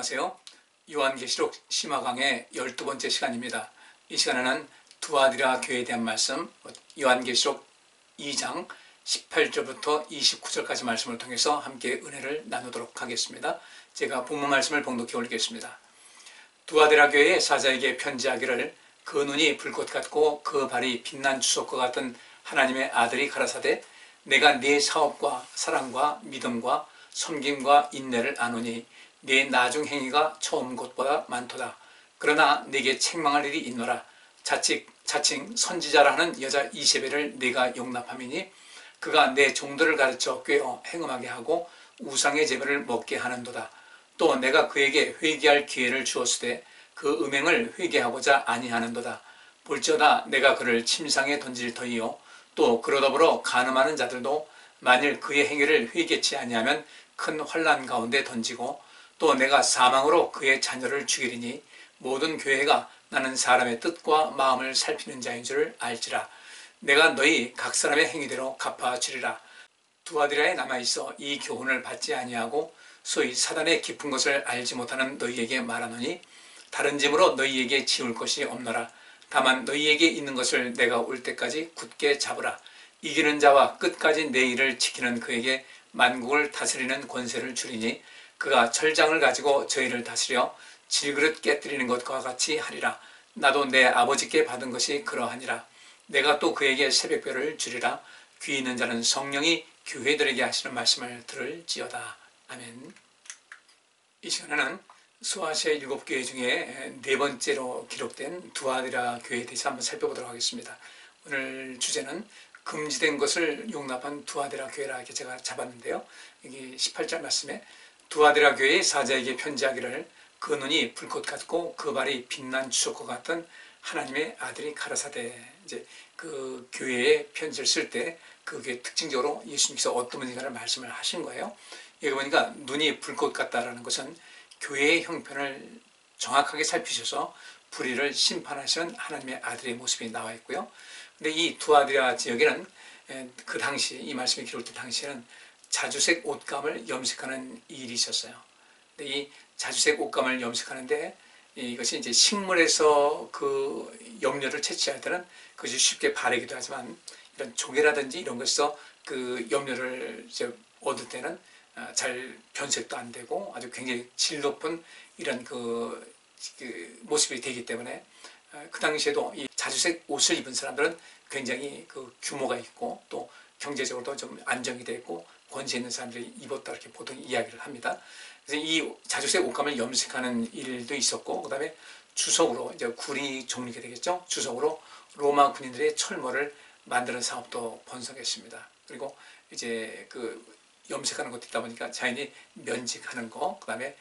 안녕하세요. 요한계시록 심화강의 12번째 시간입니다. 이 시간에는 두아디라 교회에 대한 말씀, 요한계시록 2장 18절부터 29절까지 말씀을 통해서 함께 은혜를 나누도록 하겠습니다. 제가 본문 말씀을 봉독해 올리겠습니다. 두아디라 교회의 사자에게 편지하기를 그 눈이 불꽃 같고 그 발이 빛난 주석과 같은 하나님의 아들이 가라사대 내가 네 사업과 사랑과 믿음과 섬김과 인내를 아노니 네 나중 행위가 처음 것보다 많도다. 그러나 네게 책망할 일이 있노라. 자칭 선지자라 하는 여자 이세벨을 네가 용납함이니 그가 내 종들을 가르쳐 꾀어 행음하게 하고 우상의 제물을 먹게 하는도다. 또 내가 그에게 회개할 기회를 주었으되 그 음행을 회개하고자 아니하는도다. 볼지어다 내가 그를 침상에 던질 터이요 또 그러더불어 간음하는 자들도 만일 그의 행위를 회개치 아니하면 큰 환난 가운데 던지고 또 내가 사망으로 그의 자녀를 죽이리니 모든 교회가 나는 사람의 뜻과 마음을 살피는 자인 줄 알지라. 내가 너희 각 사람의 행위대로 갚아주리라. 두아디라에 남아있어 이 교훈을 받지 아니하고 소위 사단의 깊은 것을 알지 못하는 너희에게 말하노니 다른 짐으로 너희에게 지울 것이 없노라. 다만 너희에게 있는 것을 내가 올 때까지 굳게 잡으라. 이기는 자와 끝까지 내 일을 지키는 그에게 만국을 다스리는 권세를 주리니 그가 철장을 가지고 저희를 다스려 질그릇 깨뜨리는 것과 같이 하리라. 나도 내 아버지께 받은 것이 그러하니라. 내가 또 그에게 새벽별을 주리라. 귀 있는 자는 성령이 교회들에게 하시는 말씀을 들을지어다. 아멘. 이 시간에는 소아시아 7교회 중에 네 번째로 기록된 두아디라 교회에 대해서 한번 살펴보도록 하겠습니다. 오늘 주제는 금지된 것을 용납한 두아디라 교회라 이렇게 제가 잡았는데요. 여기 18절 말씀에 두아디라 교회의 사자에게 편지하기를 그 눈이 불꽃 같고 그 발이 빛난 주석과 같은 하나님의 아들이 가라사대. 이제 그 교회에 편지를 쓸 때 그게 특징적으로 예수님께서 어떤 분인가를 말씀을 하신 거예요. 여기 보니까 눈이 불꽃 같다라는 것은 교회의 형편을 정확하게 살피셔서 불의를 심판하시는 하나님의 아들의 모습이 나와 있고요. 근데 이 두아디라 지역에는 그 당시 이 말씀이 기록된 당시에는 자주색 옷감을 염색하는 일이 있었어요. 근데 이 자주색 옷감을 염색하는데 이것이 이제 식물에서 그 염료를 채취할 때는 그것이 쉽게 바르기도 하지만 이런 조개라든지 이런 것에서 그 염료를 이제 얻을 때는 잘 변색도 안 되고 아주 굉장히 질 높은 이런 그 모습이 되기 때문에 그 당시에도 이 자주색 옷을 입은 사람들은 굉장히 그 규모가 있고 또 경제적으로도 좀 안정이 되어 있고 권세 있는 사람들이 입었다 이렇게 보통 이야기를 합니다. 그래서 이 자주색 옷감을 염색하는 일도 있었고 그 다음에 주석으로 이제 굴이 종리게 되겠죠. 주석으로 로마 군인들의 철모를 만드는 사업도 번성했습니다. 그리고 이제 그 염색하는 것도 있다 보니까 자연히 면직하는 거, 그 다음에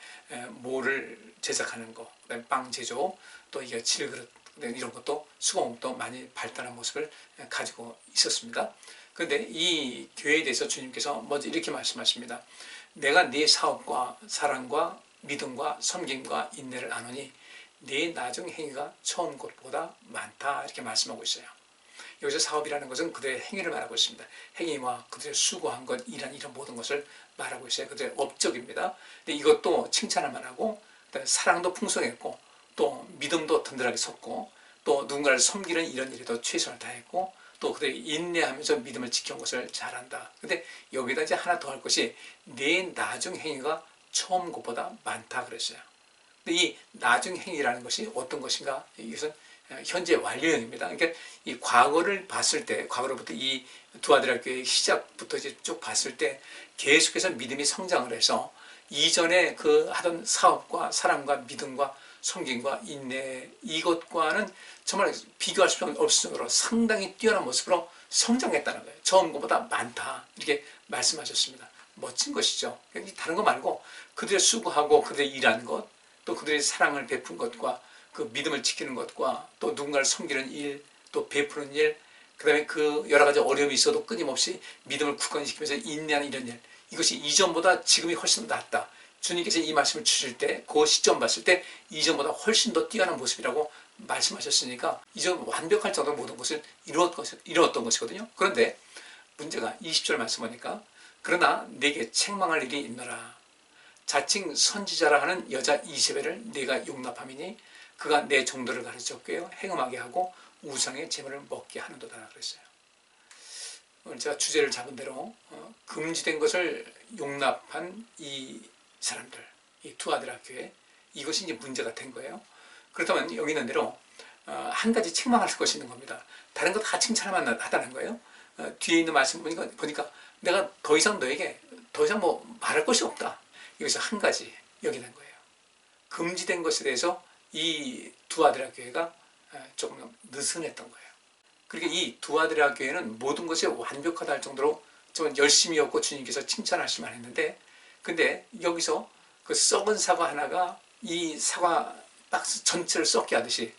모를 제작하는 거, 그 다음에 빵 제조, 또 이게 질그릇 이런 것도 수공업도 많이 발달한 모습을 가지고 있었습니다. 그런데 이 교회에 대해서 주님께서 먼저 이렇게 말씀하십니다. 내가 네 사업과 사랑과 믿음과 섬김과 인내를 아노니 네 나중 행위가 처음 것보다 많다 이렇게 말씀하고 있어요. 여기서 사업이라는 것은 그들의 행위를 말하고 있습니다. 행위와 그들의 수고한 것, 일한 이런 모든 것을 말하고 있어요. 그들의 업적입니다. 근데 이것도 칭찬을 말하고 사랑도 풍성했고 또 믿음도 든든하게 섰고 또 누군가를 섬기는 이런 일에도 최선을 다했고 또 그들이 인내하면서 믿음을 지켜온 것을 잘한다. 근데 여기다 이제 하나 더 할 것이 내 나중 행위가 처음 것보다 많다 그랬어요. 근데 이 나중 행위라는 것이 어떤 것인가? 이것은 현재 완료형입니다. 그러니까 이 과거를 봤을 때, 과거로부터 이 두아디라 교회의 시작부터 이제 쭉 봤을 때 계속해서 믿음이 성장을 해서 이전에 그 하던 사업과 사랑과 믿음과 섬김과 인내 이것과는 정말 비교할 수 없을 정도로 상당히 뛰어난 모습으로 성장했다는 거예요. 처음 것보다 많다 이렇게 말씀하셨습니다. 멋진 것이죠. 다른 거 말고 그들의 수고하고 그들의 일하는 것, 또 그들의 사랑을 베푼 것과 그 믿음을 지키는 것과 또 누군가를 섬기는 일, 또 베푸는 일, 그 다음에 그 여러 가지 어려움이 있어도 끊임없이 믿음을 굳건시키면서 인내하는 이런 일, 이것이 이전보다 지금이 훨씬 더 낫다. 주님께서 이 말씀을 주실 때, 그 시점 봤을 때 이전보다 훨씬 더 뛰어난 모습이라고 말씀하셨으니까 이전 완벽할 정도로 모든 것을 이루었던 것이거든요. 그런데 문제가 20절 말씀 보니까 그러나 내게 책망할 일이 있노라. 자칭 선지자라 하는 여자 이세벨을 내가 용납함이니 그가 내 종들을 가르쳐 꿰어 행음하게 하고 우상의 제물을 먹게 하는도다 그랬어요. 오늘 제가 주제를 잡은 대로 금지된 것을 용납한 이 사람들, 이 두아드라 교회, 이것이 이제 문제가 된 거예요. 그렇다면 여기 있는 대로 한 가지 책망할 것이 있는 겁니다. 다른 거 다 칭찬하면 하다는 거예요. 뒤에 있는 말씀 보니까 내가 더 이상 너에게 더 이상 뭐 말할 것이 없다. 여기서 한 가지 여기는 거예요. 금지된 것에 대해서 이 두아드라 교회가 조금 느슨했던 거예요. 그러니까 이 두아드라 교회는 모든 것이 완벽하다 할 정도로 좀 열심히였고 주님께서 칭찬하시만 했는데, 근데 여기서 그 썩은 사과 하나가 이 사과 박스 전체를 썩게 하듯이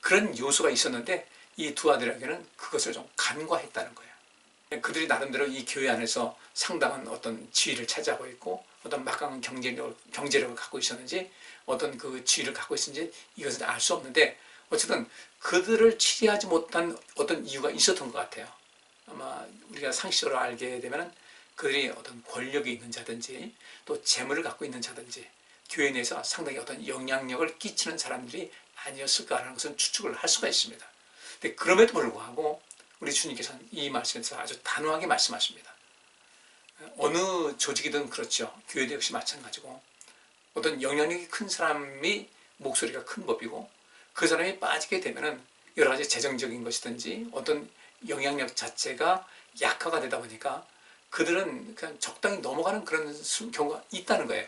그런 요소가 있었는데 이 두아드라 교회는 그것을 좀 간과했다는 거예요. 그들이 나름대로 이 교회 안에서 상당한 어떤 지위를 차지하고 있고 어떤 막강한 경제력을 갖고 있었는지 어떤 그 지위를 갖고 있었는지 이것은 알 수 없는데, 어쨌든 그들을 치리하지 못한 어떤 이유가 있었던 것 같아요. 아마 우리가 상식적으로 알게 되면 그들이 어떤 권력이 있는 자든지 또 재물을 갖고 있는 자든지 교회 내에서 상당히 어떤 영향력을 끼치는 사람들이 아니었을까라는 것은 추측을 할 수가 있습니다. 근데 그럼에도 불구하고 우리 주님께서는 이 말씀에서 아주 단호하게 말씀하십니다. 어느 조직이든 그렇죠. 교회도 역시 마찬가지고 어떤 영향력이 큰 사람이 목소리가 큰 법이고 그 사람이 빠지게 되면은 여러 가지 재정적인 것이든지 어떤 영향력 자체가 약화가 되다 보니까 그들은 그냥 적당히 넘어가는 그런 경우가 있다는 거예요.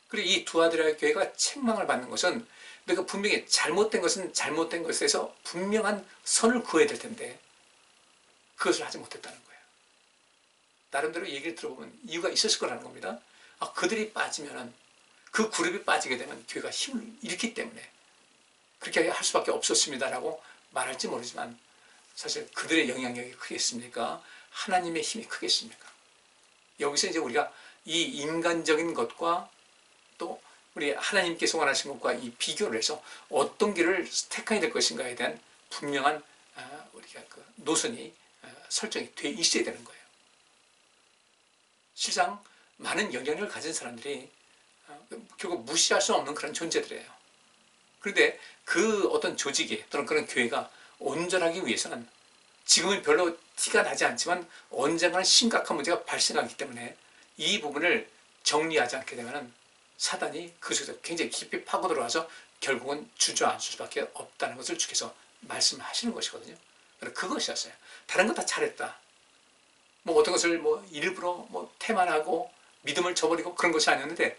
그리고 이 두아드라 교회가 책망을 받는 것은 내가 분명히 잘못된 것은 잘못된 것에서 분명한 선을 그어야 될 텐데 그것을 하지 못했다는 거예요. 나름대로 얘기를 들어보면 이유가 있었을 거라는 겁니다. 그들이 빠지면은 그 그룹이 빠지게 되면 교회가 힘을 잃기 때문에 그렇게 할 수밖에 없었습니다라고 말할지 모르지만 사실 그들의 영향력이 크겠습니까? 하나님의 힘이 크겠습니까? 여기서 이제 우리가 이 인간적인 것과 또 우리 하나님께서 원하신 것과 이 비교를 해서 어떤 길을 택해야 될 것인가에 대한 분명한 우리가 그 노선이 설정이 돼 있어야 되는 거예요. 실상 많은 영향력을 가진 사람들이 결국 무시할 수 없는 그런 존재들이에요. 그런데 그 어떤 조직이 또는 그런 교회가 온전하기 위해서는 지금은 별로 티가 나지 않지만 언젠가는 심각한 문제가 발생하기 때문에 이 부분을 정리하지 않게 되면 사단이 그 속에서 굉장히 깊이 파고 들어와서 결국은 주저앉을 수밖에 없다는 것을 주께서 말씀하시는 것이거든요. 그것이었어요. 다른 거 다 잘했다. 뭐 어떤 것을 뭐 일부러 뭐 태만하고 믿음을 저버리고 그런 것이 아니었는데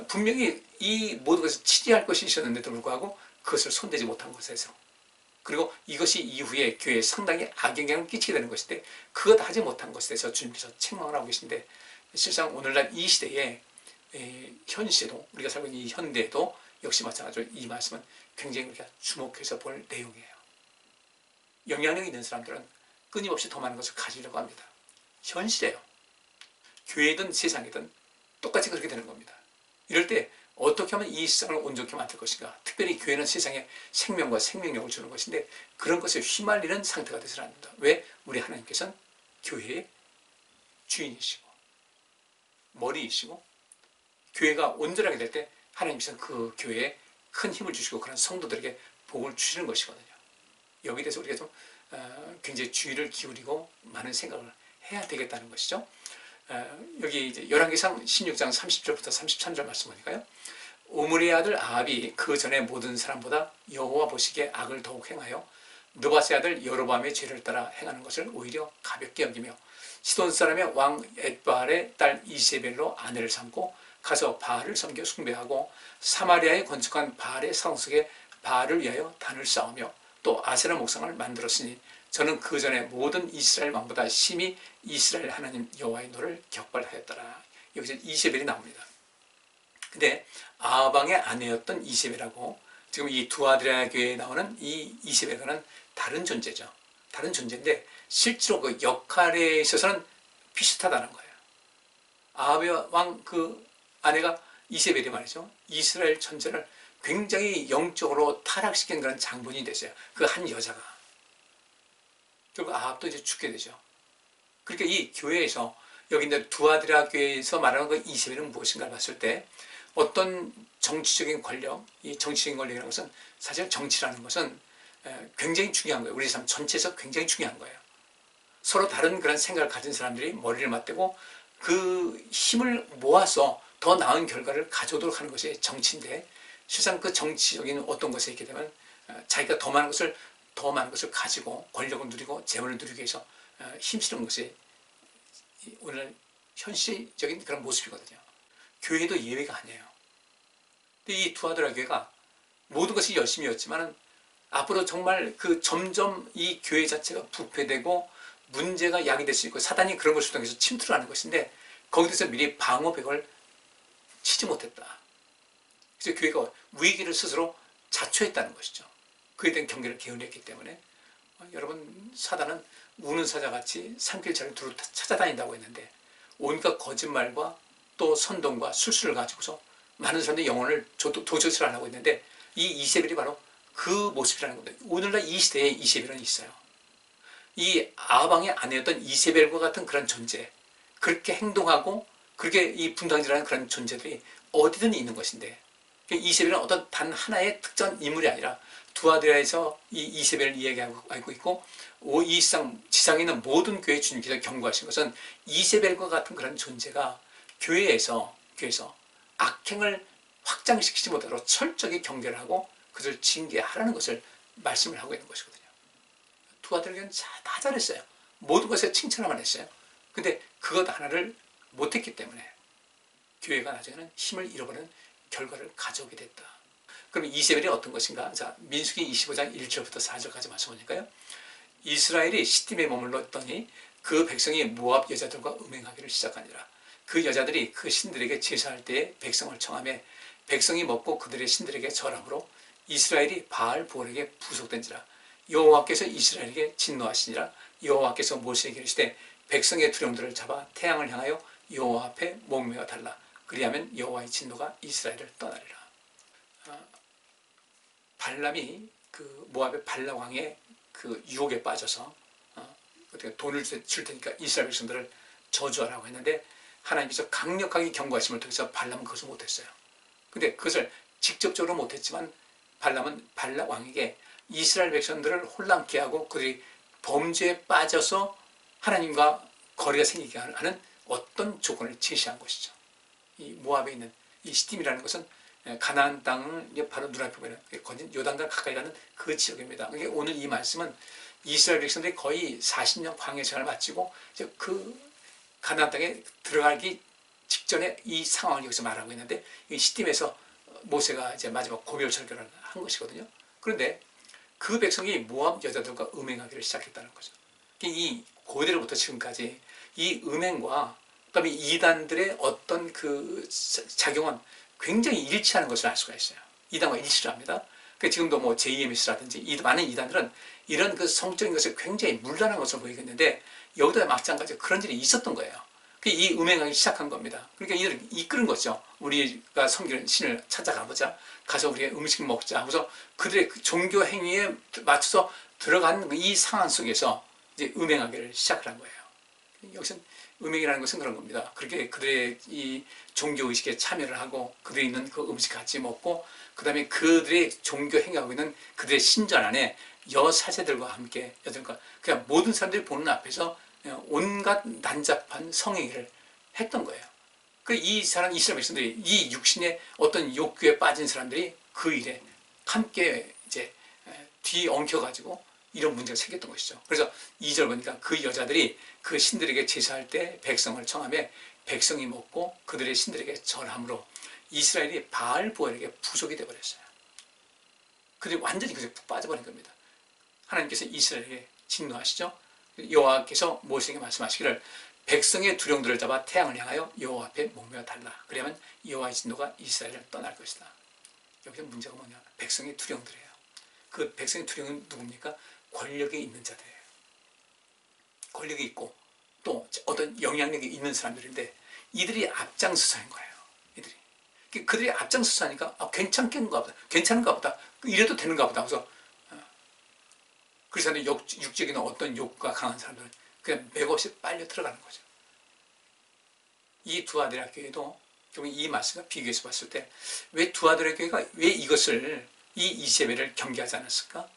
분명히 이 모든 것을 치리할 것이 있었는데도 불구하고 그것을 손대지 못한 것에서 그리고 이것이 이후에 교회에 상당히 악영향을 끼치게 되는 것인데 그것 하지 못한 것에 대해서 주님께서 책망을 하고 계신데 실상 오늘날 이 시대에 현 시대도 우리가 살고 있는 이 현대에도 역시 마찬가지로 이 말씀은 굉장히 우리가 주목해서 볼 내용이에요. 영향력 있는 사람들은 끊임없이 더 많은 것을 가지려고 합니다. 현 시대요. 교회든 세상이든 똑같이 그렇게 되는 겁니다. 이럴 때 어떻게 하면 이 세상을 온전케 만들 것인가? 특별히 교회는 세상에 생명과 생명력을 주는 것인데 그런 것에 휘말리는 상태가 되서는 안 된다. 왜? 우리 하나님께서는 교회의 주인이시고 머리이시고 교회가 온전하게 될 때 하나님께서는 그 교회에 큰 힘을 주시고 그런 성도들에게 복을 주시는 것이거든요. 여기에 대해서 우리가 좀 굉장히 주의를 기울이고 많은 생각을 해야 되겠다는 것이죠. 여기 이제 열왕기상 16장 30절부터 33절 말씀 보니까요. 오므리의 아들 아합이 그 전에 모든 사람보다 여호와 보시기에 악을 더욱 행하여 느바스의 아들 여로보암의 죄를 따라 행하는 것을 오히려 가볍게 여기며 시돈 사람의 왕 엣바알의 딸 이세벨로 아내를 삼고 가서 바알을 섬겨 숭배하고 사마리아에 건축한 바알의 성석에 바알을 위하여 단을 쌓으며 또 아세라 목상을 만들었으니 저는 그 전에 모든 이스라엘 왕보다 심히 이스라엘 하나님 여호와의 노를 격발하였더라. 여기서 이세벨이 나옵니다. 근데 아합왕의 아내였던 이세벨하고 지금 이 두아드라 교회에 나오는 이 이세벨과는 다른 존재죠. 다른 존재인데 실제로 그 역할에 있어서는 비슷하다는 거예요. 아합의 왕 그 아내가 이세벨이 말이죠. 이스라엘 전체를 굉장히 영적으로 타락시킨 그런 장본이 됐어요. 그 한 여자가. 결국 아합도 이제 죽게 되죠. 그러니까 이 교회에서 여기 있는 두아드라 교회에서 말하는 그 이세벨은 무엇인가 봤을 때 어떤 정치적인 권력, 이 정치적인 권력이라는 것은 사실 정치라는 것은 굉장히 중요한 거예요. 우리 삶 전체에서 굉장히 중요한 거예요. 서로 다른 그런 생각을 가진 사람들이 머리를 맞대고 그 힘을 모아서 더 나은 결과를 가져오도록 하는 것이 정치인데, 실상 그 정치적인 어떤 것에 있게 되면 자기가 더 많은 것을 가지고 권력을 누리고 재물을 누리기 위해서 힘쓰는 것이 오늘 현실적인 그런 모습이거든요. 교회도 예외가 아니에요. 근데 이 두아드라 교회가 모든 것이 열심이었지만 앞으로 정말 그 점점 이 교회 자체가 부패되고 문제가 야기될 수 있고 사단이 그런 것을 통해서 침투를 하는 것인데, 거기에 대해서 미리 방어벽을 치지 못했다. 그래서 교회가 위기를 스스로 자초했다는 것이죠. 그에 대한 경계를 게을리했기 때문에. 여러분, 사단은 우는 사자같이 산길자를 두루 찾아다닌다고 했는데, 온갖 거짓말과 또 선동과 술수를 가지고서 많은 사람들이 영혼을 도저히 안 하고 있는데, 이 이세벨이 바로 그 모습이라는 겁니다. 오늘날 이 시대에 이세벨은 있어요. 이 아방의 아내였던 이세벨과 같은 그런 존재, 그렇게 행동하고 그렇게 이 분당질하는 그런 존재들이 어디든 있는 것인데, 이세벨은 어떤 단 하나의 특정 인물이 아니라 두아드라에서 이 이세벨을 이야기하고 있고, 이 지상에 있는 모든 교회 주님께서 경고하신 것은 이세벨과 같은 그런 존재가 교회에서 악행을 확장시키지 못하도록 철저히 경계를 하고 그것을 징계하라는 것을 말씀을 하고 있는 것이거든요. 두아드라는 다 잘했어요. 모든 것에 칭찬을만 했어요. 근데 그것 하나를 못했기 때문에 교회가 나중에는 힘을 잃어버리는 결과를 가져오게 됐다. 그럼 이세벨이 어떤 것인가? 자, 민수기 25장 1절부터 4절까지 말씀하니까요. 이스라엘이 시딤에 머물렀더니 그 백성이 모압 여자들과 음행하기를 시작하니라. 그 여자들이 그 신들에게 제사할 때에 백성을 청하며 백성이 먹고 그들의 신들에게 절함으로 이스라엘이 바알 보올에게 부속된지라. 여호와께서 이스라엘에게 진노하시니라. 여호와께서 모세에게 이르시되 백성의 두령들을 잡아 태양을 향하여 여호와 앞에 목매어 달라. 그리하면 여호와의 진노가 이스라엘을 떠나리라. 발람이 그 모압의 발람 왕의 그 유혹에 빠져서 돈을 줄 테니까 이스라엘 백성들을 저주하라고 했는데, 하나님께서 강력하게 경고하심을 통해서 발람은 그것을 못했어요. 근데 그것을 직접적으로 못했지만 발람은 발람 왕에게 이스라엘 백성들을 혼란케 하고 그들이 범죄에 빠져서 하나님과 거리가 생기게 하는 어떤 조건을 제시한 것이죠. 이 모압에 있는 이 시딤이라는 것은 가나안 땅을 바로 눈앞에 보이는 요단강 가까이 가는 그 지역입니다. 오늘 이 말씀은 이스라엘 백성들이 거의 40년 광야 생활을 마치고 이제 그 가나안 땅에 들어가기 직전에 이 상황을 여기서 말하고 있는데, 이 시딤에서 모세가 이제 마지막 고별 절교를 한 것이거든요. 그런데 그 백성이 모압 여자들과 음행하기를 시작했다는 거죠. 이 고대로부터 지금까지 이 음행과 그다음에 이단들의 어떤 그 작용은 굉장히 일치하는 것을 알 수가 있어요. 이단과 일치를 합니다. 지금도 뭐 JMS라든지 많은 이단들은 이런 그 성적인 것을 굉장히 문란한 것으로 보이겠는데, 여기도 마찬가지로 그런 일이 있었던 거예요. 이 음행하기 시작한 겁니다. 그러니까 이들을 이끄는 거죠. 우리가 섬기는 신을 찾아가보자. 가서 우리의 음식 먹자. 그래서 그들의 그 종교 행위에 맞춰서 들어간 이 상황 속에서 이제 음행하기를 시작한 거예요. 여기서 음행이라는 것은 그런 겁니다. 그렇게 그들의 이 종교의식에 참여를 하고 그들이 있는 그 음식 같이 먹고, 그 다음에 그들의 종교 행위하고 있는 그들의 신전 안에 여사제들과 함께, 여자들과 그냥 모든 사람들이 보는 앞에서 온갖 난잡한 성행위를 했던 거예요. 이 사람 이스라엘 백성들이 이 육신의 어떤 욕구에 빠진 사람들이 그 일에 함께 이제 뒤엉켜가지고 이런 문제가 생겼던 것이죠. 그래서 2절 보니까 그 여자들이 그 신들에게 제사할 때 백성을 청하며 백성이 먹고 그들의 신들에게 절함으로 이스라엘이 바알 보엘에게 부속이 되어버렸어요. 그들이 완전히 그것에 푹 빠져버린 겁니다. 하나님께서 이스라엘에게 진노하시죠. 여호와께서 모세에게 말씀하시기를 백성의 두령들을 잡아 태양을 향하여 여호와 앞에 목매어 달라. 그러면 여호와의 진노가 이스라엘을 떠날 것이다. 여기서 문제가 뭐냐? 백성의 두령들이에요. 그 백성의 두령은 누굽니까? 권력이 있는 자들이에요. 권력이 있고 또 어떤 영향력이 있는 사람들인데, 이들이 앞장서서 한 거예요. 그들이 앞장서서 하니까 괜찮은가 보다. 이래도 되는가 보다. 그래서 육적인 어떤 욕구가 강한 사람들은 그냥 맥없이 빨려 들어가는 거죠. 이 두아드라 교회도 결국 이 말씀과 비교해서 봤을 때 왜 두 아들의 교회가 왜 이것을 이 이세벨을 경계하지 않았을까?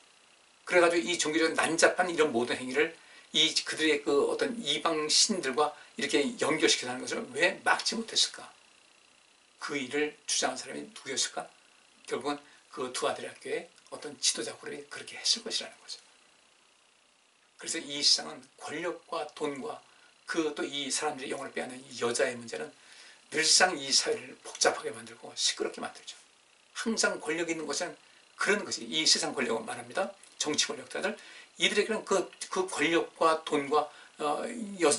그래가지고 이 종교적 난잡한 이런 모든 행위를 이 그들의 그 어떤 이방 신들과 이렇게 연결시켜서 하는 것을 왜 막지 못했을까? 그 일을 주장한 사람이 누구였을까? 결국은 그 두 아들의 학교의 어떤 지도자 그룹이 그렇게 했을 것이라는 거죠. 그래서 이 세상은 권력과 돈과 그 또 이 사람들의 영혼을 빼앗는 이 여자의 문제는 늘상 이 사회를 복잡하게 만들고 시끄럽게 만들죠. 항상 권력이 있는 것은 그런 것이 이 세상 권력은 말합니다. 정치 권력자들 이들에게는 그 권력과 돈과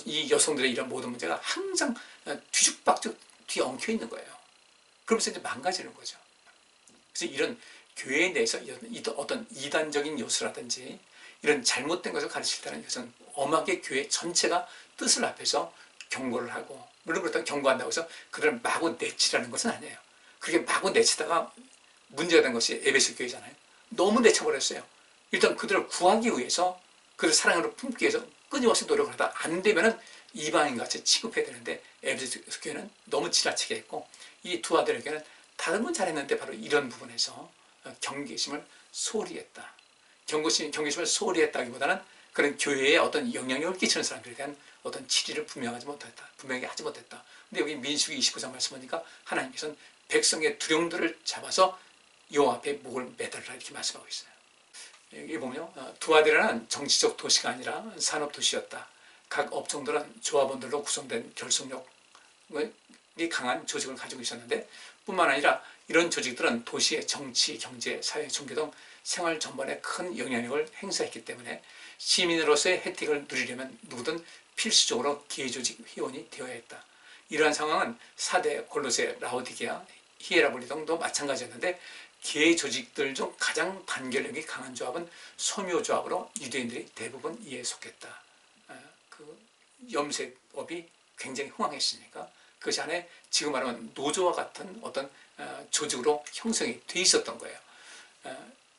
이 여성들의 이런 모든 문제가 항상 뒤죽박죽 뒤에 엉켜 있는 거예요. 그러면서 이제 망가지는 거죠. 그래서 이런 교회 내에서 어떤 이단적인 요소라든지 이런 잘못된 것을 가르칠 때는 이것은 엄하게 교회 전체가 뜻을 앞에서 경고를 하고, 물론 그렇다고 경고한다고 해서 그들을 마구 내치라는 것은 아니에요. 그렇게 마구 내치다가 문제가 된 것이 에베소 교회잖아요. 너무 내쳐버렸어요. 일단 그들을 구하기 위해서, 그들을 사랑으로 품기 위해서 끊임없이 노력을 하다 안 되면은 이방인같이 취급해야 되는데 에베소 교회는 너무 지나치게 했고, 이 두 아들의 교회는 다른 건 잘했는데 바로 이런 부분에서 경계심을 소홀히 했다. 경계심을 소홀히 했다기보다는 그런 교회에 어떤 영향력을 끼치는 사람들에 대한 어떤 치리를 분명하게 하지 못했다. 근데 여기 민수기 29장 말씀 보니까 하나님께서는 백성의 두령들을 잡아서 여호와 앞에 목을 매달라 이렇게 말씀하고 있어요. 여기 보면요, 두아디라는 정치적 도시가 아니라 산업 도시였다. 각 업종들은 조합원들로 구성된 결속력이 강한 조직을 가지고 있었는데, 뿐만 아니라 이런 조직들은 도시의 정치, 경제, 사회, 종교 등 생활 전반에 큰 영향력을 행사했기 때문에 시민으로서의 혜택을 누리려면 누구든 필수적으로 기회조직 회원이 되어야 했다. 이러한 상황은 4대 골로새, 라오디게아, 히에라볼리 등도 마찬가지였는데, 기회조직들 중 가장 단결력이 강한 조합은 소묘조합으로 유대인들이 대부분 이에 속했다. 그 염색업이 굉장히 흥황했으니까 그것이 안에 지금 말하면 노조와 같은 어떤 조직으로 형성이 돼 있었던 거예요.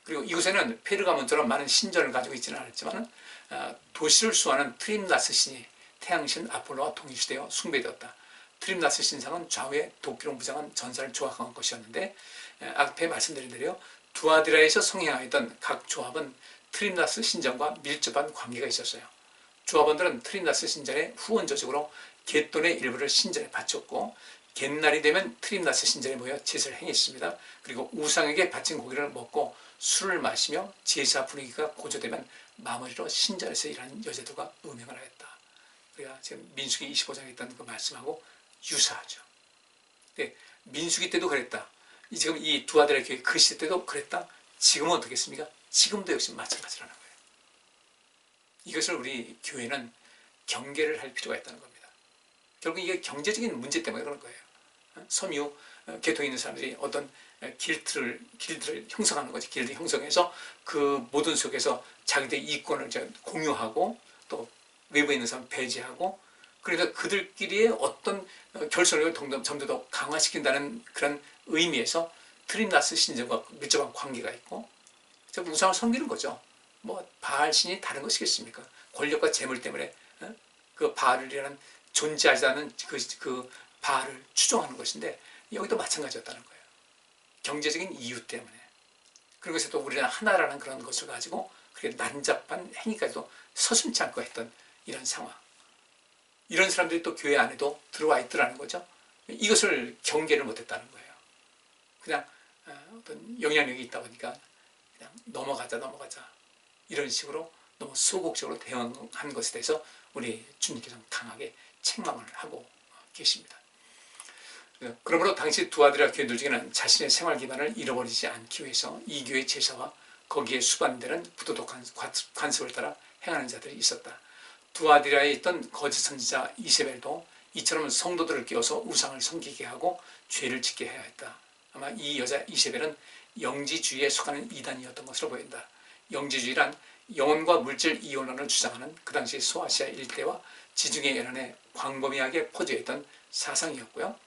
그리고 이곳에는 페르가몬처럼 많은 신전을 가지고 있지는 않았지만 도시를 수호하는 트림나스 신이 태양신 아폴로와 동일시되어 숭배되었다. 트림나스 신상은 좌우에 도끼로 무장한 전사를 조각한 것이었는데, 앞에 말씀드린 대로 두아디라에서 성행하였던 각 조합은 트림나스 신전과 밀접한 관계가 있었어요. 조합원들은 트림나스 신전의 후원 조직으로 갯돈의 일부를 신전에 바쳤고, 갯날이 되면 트림나스 신전에 모여 제사를 행했습니다. 그리고 우상에게 바친 고기를 먹고 술을 마시며 제사 분위기가 고조되면 마무리로 신전에서 일하는 여자들과 음행을 하였다. 우리가 지금 민수기 25장에 있던 그 말씀하고 유사하죠. 근데 민수기 때도 그랬다. 지금 이 두 아들의 교회 그 시대 때도 그랬다. 지금은 어떻겠습니까? 지금도 역시 마찬가지라는 거예요. 이것을 우리 교회는 경계를 할 필요가 있다는 겁니다. 결국 이게 경제적인 문제 때문에 그런 거예요. 섬유 계통에 있는 사람들이 어떤 길드를 형성하는 거지. 길드 형성해서 그 모든 속에서 자기들의 이권을 공유하고 또 외부에 있는 사람 배제하고, 그래서 그들끼리의 어떤 결속력을 점점 더 강화시킨다는 그런 의미에서 트림나스 신전과 밀접한 관계가 있고 우상을 섬기는 거죠. 뭐 바알 신이 다른 것이겠습니까? 권력과 재물 때문에 그 바알이라는 존재하지 않은 그 바알을 추종하는 것인데, 여기도 마찬가지였다는 거예요. 경제적인 이유 때문에. 그리고 또 우리는 하나라는 그런 것을 가지고 그렇게 난잡한 행위까지도 서슴지 않고 했던 이런 상황. 이런 사람들이 또 교회 안에도 들어와 있더라는 거죠. 이것을 경계를 못했다는 거예요. 그냥 어떤 영향력이 있다 보니까 그냥 넘어가자 이런 식으로 너무 소극적으로 대응한 것에 대해서 우리 주님께서 강하게 책망을 하고 계십니다. 그러므로 당시 두 아들의 교회들 중에는 자신의 생활 기반을 잃어버리지 않기 위해서 이 교회 제사와 거기에 수반되는 부도덕 관습을 따라 행하는 자들이 있었다. 두 아들아에 있던 거짓 선지자 이세벨도 이처럼 성도들을 끼워서 우상을 섬기게 하고 죄를 짓게 해야 했다. 아마 이 여자 이세벨은 영지주의에 속하는 이단이었던 것으로 보인다. 영지주의란 영혼과 물질 이혼론을 주장하는 그 당시 소아시아 일대와 지중해 연안에 광범위하게 퍼져 있던 사상이었고요.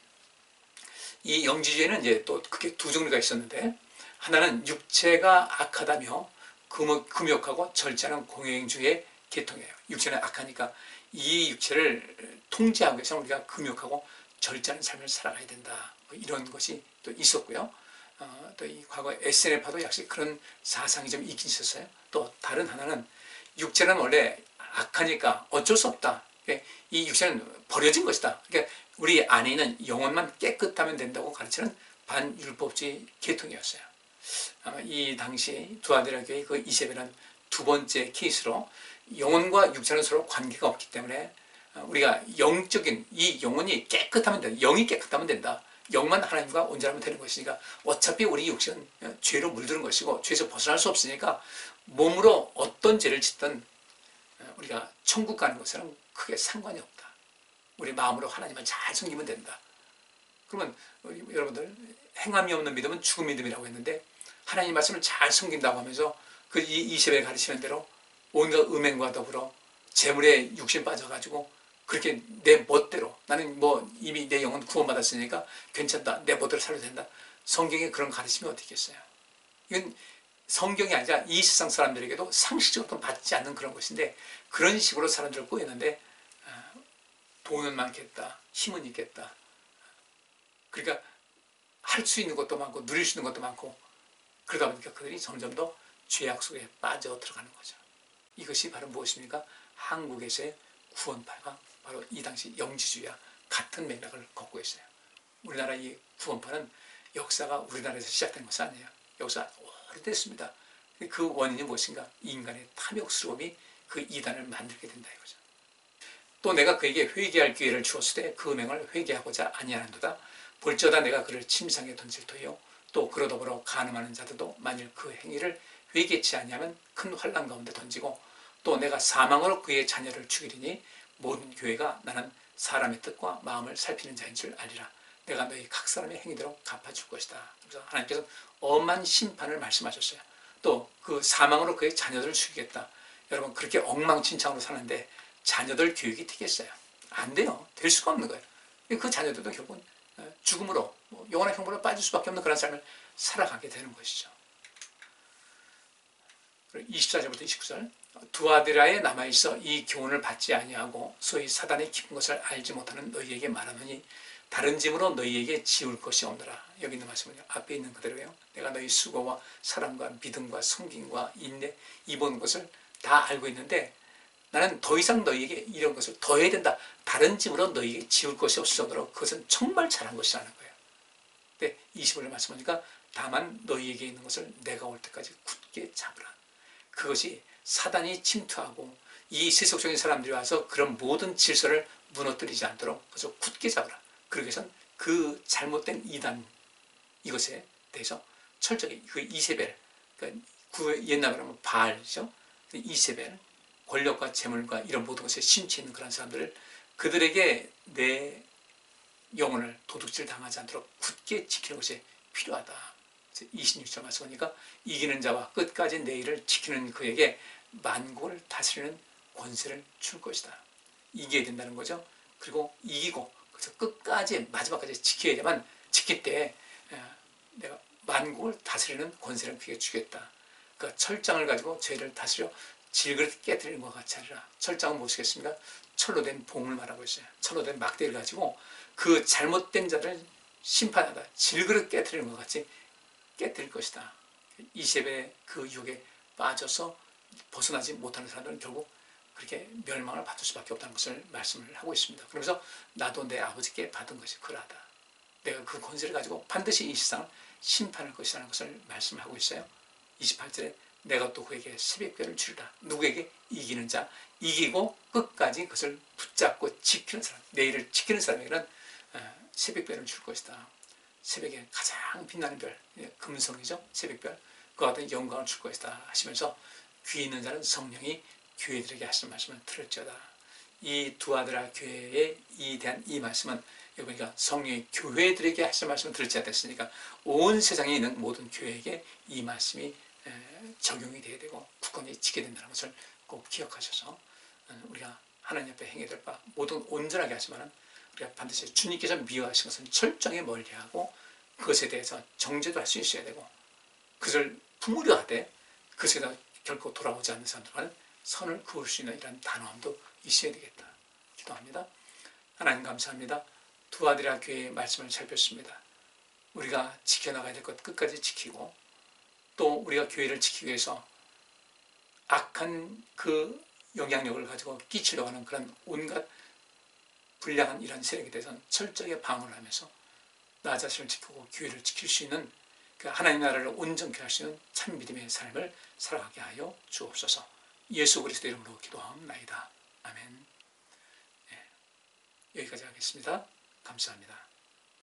이 영지주의에는 이제 또 크게 두 종류가 있었는데, 하나는 육체가 악하다며 금욕하고 절제하는 공여행주의의 계통이에요. 육체는 악하니까 이 육체를 통제하기 위해서 우리가 금욕하고 절제하는 삶을 살아가야 된다. 뭐 이런 것이 또 있었고요. 또 이 과거 SNF도 역시 그런 사상이 좀 있긴 있었어요. 또 다른 하나는 육체는 원래 악하니까 어쩔 수 없다. 이 육체는 버려진 것이다. 그러니까 우리 안에 있는 영혼만 깨끗하면 된다고 가르치는 반율법주의 계통이었어요. 아마 이 당시 두아디라 교회 그 이세벨은 두 번째 케이스로 영혼과 육체는 서로 관계가 없기 때문에 우리가 영적인 이 영혼이 깨끗하면 된다. 영이 깨끗하면 된다. 영만 하나님과 온전하면 되는 것이니까 어차피 우리 육신은 죄로 물드는 것이고 죄에서 벗어날 수 없으니까 몸으로 어떤 죄를 짓든 우리가 천국 가는 것에는 크게 상관이 없다. 우리 마음으로 하나님을 잘 섬기면 된다. 그러면 여러분들 행함이 없는 믿음은 죽은 믿음이라고 했는데 하나님 말씀을 잘 섬긴다고 하면서 그 이세벨 가르치는 대로 온갖 음행과 더불어 재물에 육신 빠져가지고 그렇게 내 멋대로 나는 뭐 이미 내 영혼 구원받았으니까 괜찮다. 내 멋대로 살아도 된다. 성경에 그런 가르침이 어디 있겠어요. 이건 성경이 아니라 이 세상 사람들에게도 상식적으로 맞지 않는 그런 것인데 그런 식으로 사람들을 꼬였는데 돈은 많겠다. 힘은 있겠다. 그러니까 할 수 있는 것도 많고 누릴 수 있는 것도 많고 그러다 보니까 그들이 점점 더 죄악 속에 빠져 들어가는 거죠. 이것이 바로 무엇입니까? 한국에서의 구원파가 바로 이 당시 영지주의와 같은 맥락을 걷고 있어요. 우리나라 이 구원파는 역사가 우리나라에서 시작된 것은 아니에요. 역사 오래됐습니다. 그 원인이 무엇인가? 인간의 탐욕스러움이 그 이단을 만들게 된다 이거죠. 또 내가 그에게 회개할 기회를 주었을 때 그 음행을 회개하고자 아니하는도다. 볼지어다 내가 그를 침상에 던질 터이요 또 그로 더불어 간음하는 자들도 만일 그 행위를 회개치 아니하면 큰 환난 가운데 던지고 또 내가 사망으로 그의 자녀를 죽이리니 모든 교회가 나는 사람의 뜻과 마음을 살피는 자인 줄 알리라. 내가 너희 각 사람의 행위대로 갚아줄 것이다. 그래서 하나님께서 엄한 심판을 말씀하셨어요. 또 그 사망으로 그의 자녀들을 죽이겠다. 여러분 그렇게 엉망진창으로 사는데 자녀들 교육이 되겠어요? 안 돼요. 될 수가 없는 거예요. 그 자녀들도 결국은 죽음으로 영원한 형벌로 빠질 수밖에 없는 그런 삶을 살아가게 되는 것이죠. 24절부터 29절 두아디라에 남아있어 이 교훈을 받지 아니하고 소위 사단의 깊은 것을 알지 못하는 너희에게 말하노니 다른 집으로 너희에게 지울 것이 없노라. 여기 있는 말씀은 앞에 있는 그대로예요. 내가 너희 수고와 사랑과 믿음과 섬김과 인내 이번 것을 다 알고 있는데 나는 더 이상 너희에게 이런 것을 더해야 된다. 다른 집으로 너희에게 지울 것이 없을 정도로 그것은 정말 잘한 것이라는 거예요. 근데 20절에 말씀하니까 다만 너희에게 있는 것을 내가 올 때까지 굳게 잡으라. 그것이 사단이 침투하고 이 세속적인 사람들이 와서 그런 모든 질서를 무너뜨리지 않도록 그래서 굳게 잡으라. 그러기 위해서는 그 잘못된 이단 이것에 대해서 철저히 그 이세벨 그러니까 옛날로 하면 바알이죠. 이세벨 권력과 재물과 이런 모든 것에 심취 있는 그런 사람들을 그들에게 내 영혼을 도둑질 당하지 않도록 굳게 지키는 것이 필요하다. 26절 말씀하니까 이기는 자와 끝까지 내 일을 지키는 그에게 만국을 다스리는 권세를 줄 것이다. 이겨야 된다는 거죠. 그리고 이기고 그래서 끝까지 마지막까지 지켜야만 지킬 때 내가 만국을 다스리는 권세를 그에게 주겠다. 그러니까 철장을 가지고 죄를 다스려 질그릇 깨뜨리는 것 같이 하리라. 철장은 무엇이겠습니까? 철로 된 봉을 말하고 있어요. 철로 된 막대를 가지고 그 잘못된 자를 심판하다 질그릇 깨뜨리는 것 같이 깨뜨릴 것이다. 이세벨의 그 유혹에 빠져서 벗어나지 못하는 사람들은 결국 그렇게 멸망을 받을 수밖에 없다는 것을 말씀을 하고 있습니다. 그러면서 나도 내 아버지께 받은 것이 그러하다. 내가 그 권세를 가지고 반드시 이 세상을 심판할 것이라는 것을 말씀하고 있어요. 28절에 내가 또 그에게 새벽별을 주리라. 누구에게? 이기는 자. 이기고 끝까지 그것을 붙잡고 지키는 사람, 내일을 지키는 사람에게는 새벽별을 줄 것이다. 새벽에 가장 빛나는 별, 금성이죠. 새벽별. 그와 같은 영광을 줄 것이다 하시면서 귀 있는 자는 성령이 교회들에게 하시는 말씀을 들을지어다. 이 두아디라 교회에 대한 이 말씀은 그러니까 성령이 교회들에게 하시는 말씀을 들을지어다 했으니까 온 세상에 있는 모든 교회에게 이 말씀이 적용이 돼야 되고 굳건히 지켜야 된다는 것을 꼭 기억하셔서 우리가 하나님 앞에 행해야 될 바 모든 온전하게 하시면 우리가 반드시 주님께서 미워하신 것은 철저히 멀리하고 그것에 대해서 정죄도 할 수 있어야 되고 그것을 품으려 하되 그것에 결코 돌아오지 않는 사람들과는 선을 그을 수 있는 이런 단호함도 있어야 되겠다. 기도합니다. 하나님 감사합니다. 두아디라 교회의 말씀을 살폈습니다. 우리가 지켜나가야 될 것 끝까지 지키고, 또 우리가 교회를 지키기 위해서 악한 그 영향력을 가지고 끼치려고 하는 그런 온갖 불량한 이런 세력에 대해서는 철저하게 방어를 하면서 나 자신을 지키고 교회를 지킬 수 있는, 그 하나님 나라를 온전케 할 수 있는 참 믿음의 삶을 살아가게 하여 주옵소서. 예수 그리스도 이름으로 기도하옵나이다. 아멘. 네, 여기까지 하겠습니다. 감사합니다.